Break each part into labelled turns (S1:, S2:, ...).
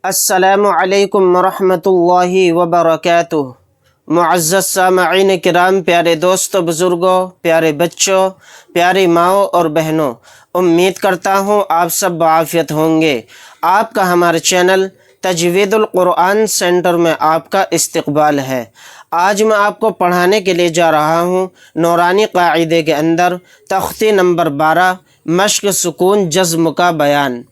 S1: السلام علیکم ورحمۃ اللہ وبرکاتہ۔ معزز سامعین کرام، پیارے دوستوں، بزرگوں، پیارے بچوں، پیاری ماؤں اور بہنوں، امید کرتا ہوں آپ سب بعافیت ہوں گے۔ آپ کا ہمارے چینل تجوید القرآن سینٹر میں آپ کا استقبال ہے۔ آج میں آپ کو پڑھانے کے لیے جا رہا ہوں نورانی قاعدے کے اندر تختی نمبر 12 مشق سکون جزم کا بیان۔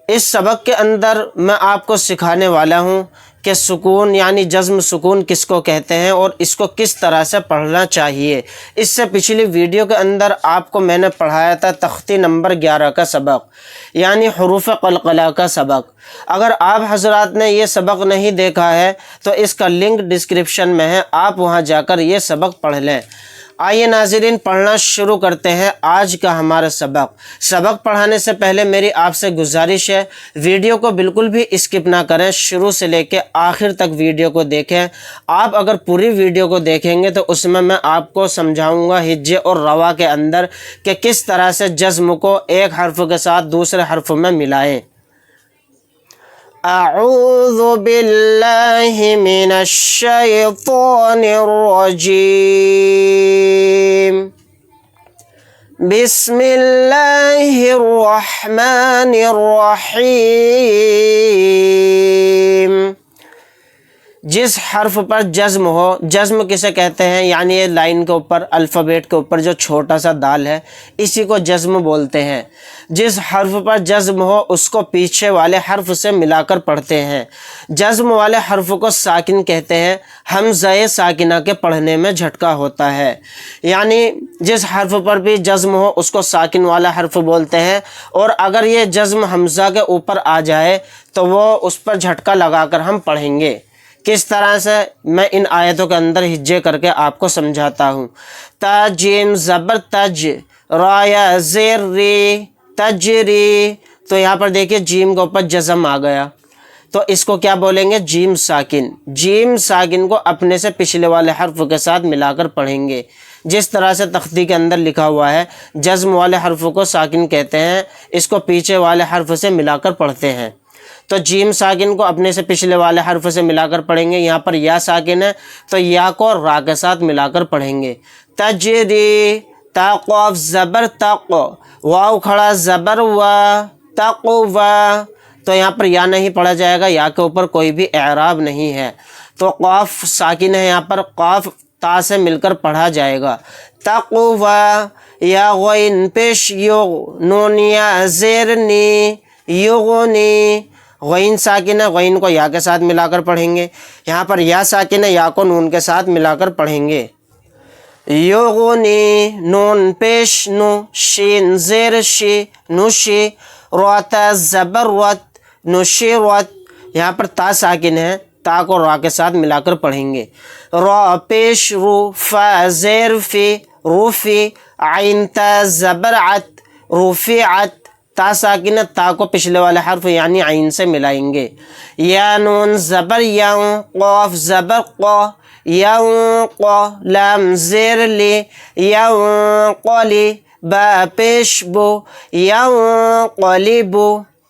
S1: اس سبق کے اندر میں آپ کو سکھانے والا ہوں کہ سکون یعنی جزم سکون کس کو کہتے ہیں اور اس کو کس طرح سے پڑھنا چاہیے۔ اس سے پچھلی ویڈیو کے اندر آپ کو میں نے پڑھایا تھا تختی نمبر 11 کا سبق، یعنی حروف قلقلہ کا سبق۔ اگر آپ حضرات نے یہ سبق نہیں دیکھا ہے تو اس کا لنک ڈسکرپشن میں ہے، آپ وہاں جا کر یہ سبق پڑھ لیں۔ آئیے ناظرین، پڑھنا شروع کرتے ہیں آج کا ہمارا سبق پڑھانے سے پہلے میری آپ سے گزارش ہے، ویڈیو کو بالکل بھی اسکپ نہ کریں، شروع سے لے کے آخر تک ویڈیو کو دیکھیں۔ آپ اگر پوری ویڈیو کو دیکھیں گے تو اس میں آپ کو سمجھاؤں گا ہجے اور روا کے اندر کہ کس طرح سے جزم کو ایک حرف کے ساتھ دوسرے حرف میں ملائیں۔ اعوذ باللہ من الشیطان الرجیم، بسم اللہ الرحمن الرحیم۔ جس حرف پر جزم ہو، جزم کسے کہتے ہیں؟ یعنی یہ لائن کے اوپر، الفابیٹ کے اوپر جو چھوٹا سا دال ہے، اسی کو جزم بولتے ہیں۔ جس حرف پر جزم ہو اس کو پیچھے والے حرف سے ملا کر پڑھتے ہیں۔ جزم والے حرف کو ساکن کہتے ہیں۔ حمزہ ساکنہ کے پڑھنے میں جھٹکا ہوتا ہے، یعنی جس حرف پر بھی جزم ہو اس کو ساکن والا حرف بولتے ہیں، اور اگر یہ جزم حمزہ کے اوپر آ جائے تو وہ اس پر جھٹکا لگا کر ہم پڑھیں گے۔ کس طرح سے میں ان آیتوں کے اندر ہجے کر کے آپ کو سمجھاتا ہوں۔ تا جیم زبر تج، را یا زیر ری، تجری، تو یہاں پر دیکھیے جیم کے اوپر جزم آ گیا، تو اس کو کیا بولیں گے؟ جیم ساکن۔ جیم ساکن کو اپنے سے پچھلے والے حرف کے ساتھ ملا کر پڑھیں گے، جس طرح سے تختی کے اندر لکھا ہوا ہے۔ جزم والے حرف کو ساکن کہتے ہیں، اس کو پیچھے والے حرف سے ملا کر پڑھتے ہیں۔ تو جیم ساکن کو اپنے سے پچھلے والے حرف سے ملا کر پڑھیں گے۔ یہاں پر یا ساکن ہے تو یا کو را کے ساتھ ملا کر پڑھیں گے۔ تجری، تا قاف زبر تق، واو کھڑا زبر و، تقوی، تو یہاں پر یا نہیں پڑھا جائے گا، یا کے اوپر کوئی بھی اعراب نہیں ہے، تو قاف ساکن ہے، یہاں پر قاف تا سے مل کر پڑھا جائے گا۔ تقوی، یا غین پیش یو، نون یا زیر نی، یغنی، غین ساکن ہے، غین کو یا کے ساتھ ملا کر پڑھیں گے۔ یہاں پر یا ساکن ہے، یا کو نون کے ساتھ ملا کر پڑھیں گے۔ یغنی، نون پیش نو، شین زیر شی، نوشی، روتا زبر رت، نوشی رت، یہاں پر تا ساکن ہے، تا کو را کے ساتھ ملا کر پڑھیں گے۔ را پیش رو، فا زیر فی، روفی، عین تا زبر عت، رفعت، تا ساکن ہے، تا کو پچھلے والے حرف یعنی عین سے ملائیں گے۔ یا نون زبر یاؤں، قاف زبر قا، یاؤں قا، لام زیر لی، یاؤں قلی، با پیش بو، یاؤں قلیبو،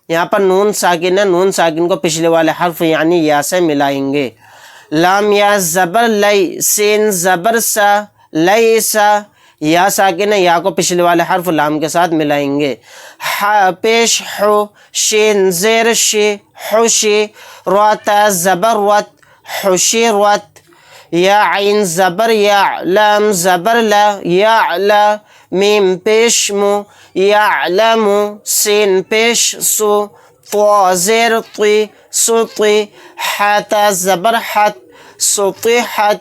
S1: یہاں پر نون ساکن ہے، نون ساکن کو پچھلے والے حرف یعنی یا سے ملائیں گے۔ لام یا زبر لی، سین زبر سا، لیسا، یا ساکن ہے، یا کو پچھلے والے حرف لام کے ساتھ ملائیں گے۔ ہا پیش حو، شین زیر شی، حشی، روتا زبر رت، حشی رت، یا عین زبر یا، لام زبر لا، یعلا، میم پیش مو، یعلمو، سین پیش سو، طا زیر طی، سطی، حتا زبر حت، سطحت،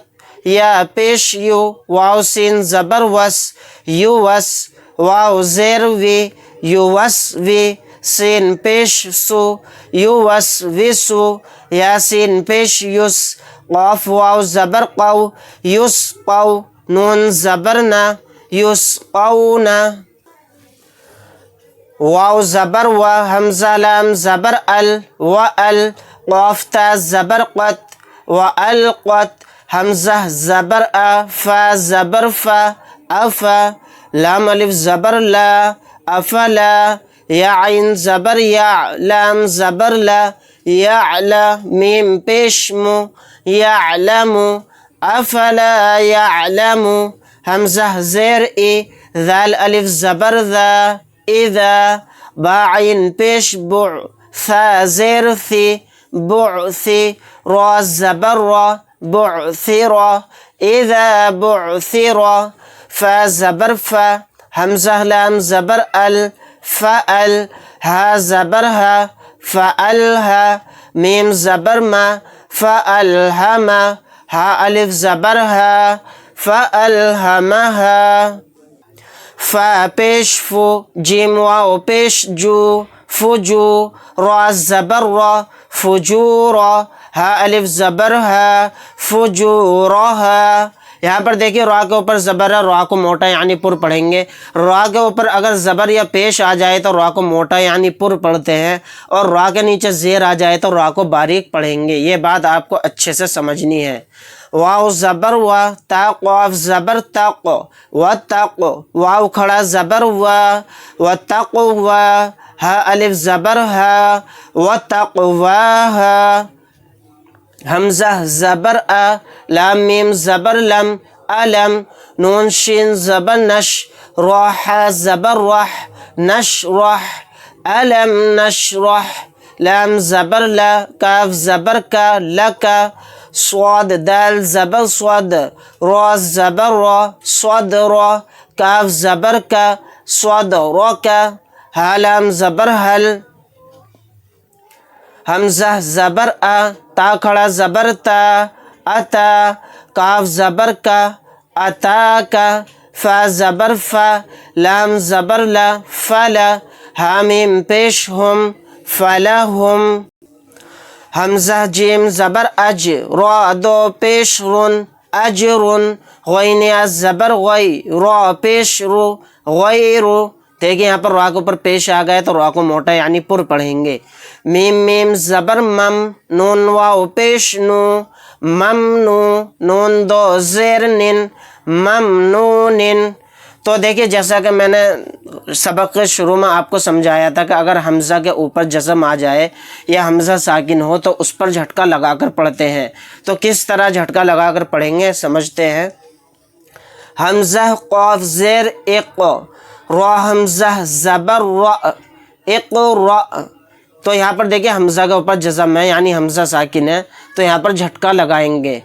S1: یا پیش یو، واو سین زبر وس، یوس، واو زیر وی، یوس وی، سین پیش سو، یوس وسو، یا سین پیش یس، قاف واو زبر قو، یس قو، نون زبر نا، یس قونا، واو زبر و، حمزہ لام زبر ال، و ال، قاف تا زبر قت، و القت، حمزہ زبر ا، فا زبر فا، افا، لام الف زبر لا، افلا، یا عین زبر یا، لام زبر لا، میم پیش مو یعلم افلا یعلم حمزہ زیر ای ذال الف زبر ذا اذا با عین پیش بع ثا زیر ثی بعثی را زبر را بعثر اذا بعثر فا زبر فا حمزہ لام زبر ال فأل ہا زبر ہا فألہا میم زبر ما فألہما ہا الف زبر ہا فألہمہا فا پیش فو جیم واو پیش جو فجو را زبر را فجورا ہا الف زبر ہا فجورہا یہاں پر دیکھیے را کے اوپر زبر ہے، را کو موٹا یعنی پر پڑھیں گے. را کے اوپر اگر زبر یا پیش آ جائے تو را کو موٹا یعنی پر پڑھتے ہیں، اور را کے نیچے زیر آ جائے تو را کو باریک پڑھیں گے. یہ بات آپ کو اچھے سے سمجھنی ہے. واو زبر وا تا قاف زبر تق و تق واو کھڑا زبر وا و تق وا ہا الف زبر ہا و تقواہا حمزہ زبر ا لام میم زبر لم علم نون شین زبر نش راح زبر رح نشرح علم نشرح لام زبر لا کاف زبر کا لکا صاد دال زبر صاد را زبر را صاد را کاف زبر کا صاد را کا ہا لام زبر حل حمزہ زبر ا تا کھڑا زبر تا اتا کاف زبر کا اتا کا فا زبر فا لام زبر لا فلا حامیم پیش ہم فلہم حمزہ جیم زبر اج را دو پیش رن اجرن غین زبر غی را پیش رو غیرو. دیکھیں یہاں پر را کے اوپر پیش آ گئے تو را کو موٹا یعنی پر پڑھیں گے. میم میم زبر مم نون واو پیش نو ممنو نون دو زیر نن ممنونن. تو دیکھیے جیسا کہ میں نے سبق کے شروع میں آپ کو سمجھایا تھا کہ اگر حمزہ کے اوپر جزم آ جائے یا حمزہ ساکن ہو تو اس پر جھٹکا لگا کر پڑھتے ہیں. تو کس طرح جھٹکا لگا کر پڑھیں گے سمجھتے ہیں. حمزہ قاف زیر اق را حمزہ زبر را اقرا. تو یہاں پر دیکھیں حمزہ کے اوپر جزم ہے یعنی حمزہ ساکن ہے تو یہاں پر جھٹکا لگائیں گے.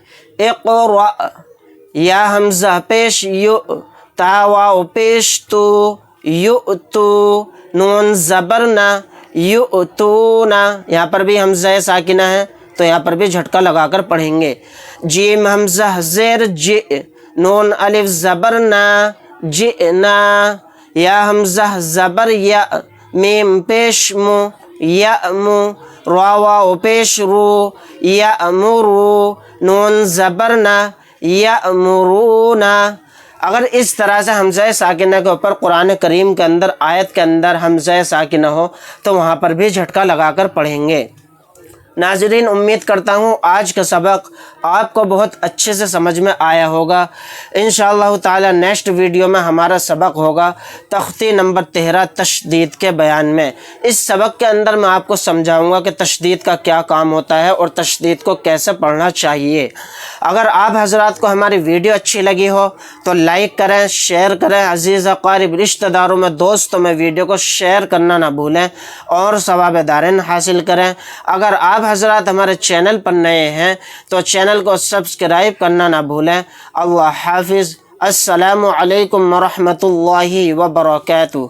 S1: اقرا یا حمزہ پیش یو تا واو پیش تو یؤتو نون زبر نا یؤتونا. یہاں پر بھی حمزہ ساکنہ ہے تو یہاں پر بھی جھٹکا لگا کر پڑھیں گے. جیم حمزہ زیر جی نون الف زبر نا جئنا یا حمزہ زبر یا میم پیش مو یأمو را واو پیش رو یأمرو نون زبر نا یأمرونا. اگر اس طرح سے حمزہ ساکنہ کے اوپر قرآن کریم کے اندر آیت کے اندر حمزہ ساکنہ ہو تو وہاں پر بھی جھٹکا لگا کر پڑھیں گے. ناظرین امید کرتا ہوں آج کا سبق آپ کو بہت اچھے سے سمجھ میں آیا ہوگا. انشاءاللہ تعالی نیکسٹ ویڈیو میں ہمارا سبق ہوگا تختی نمبر 13 تشدید کے بیان میں. اس سبق کے اندر میں آپ کو سمجھاؤں گا کہ تشدید کا کیا کام ہوتا ہے اور تشدید کو کیسے پڑھنا چاہیے. اگر آپ حضرات کو ہماری ویڈیو اچھی لگی ہو تو لائک کریں شیئر کریں. عزیز اقارب رشتہ داروں میں دوستوں میں ویڈیو کو شیئر کرنا نہ بھولیں اور ثواب دارین حاصل کریں. اگر آپ حضرات ہمارے چینل پر نئے ہیں تو چینل کو سبسکرائب کرنا نہ بھولیں. اللہ حافظ. السلام علیکم ورحمۃ اللہ وبرکاتہ.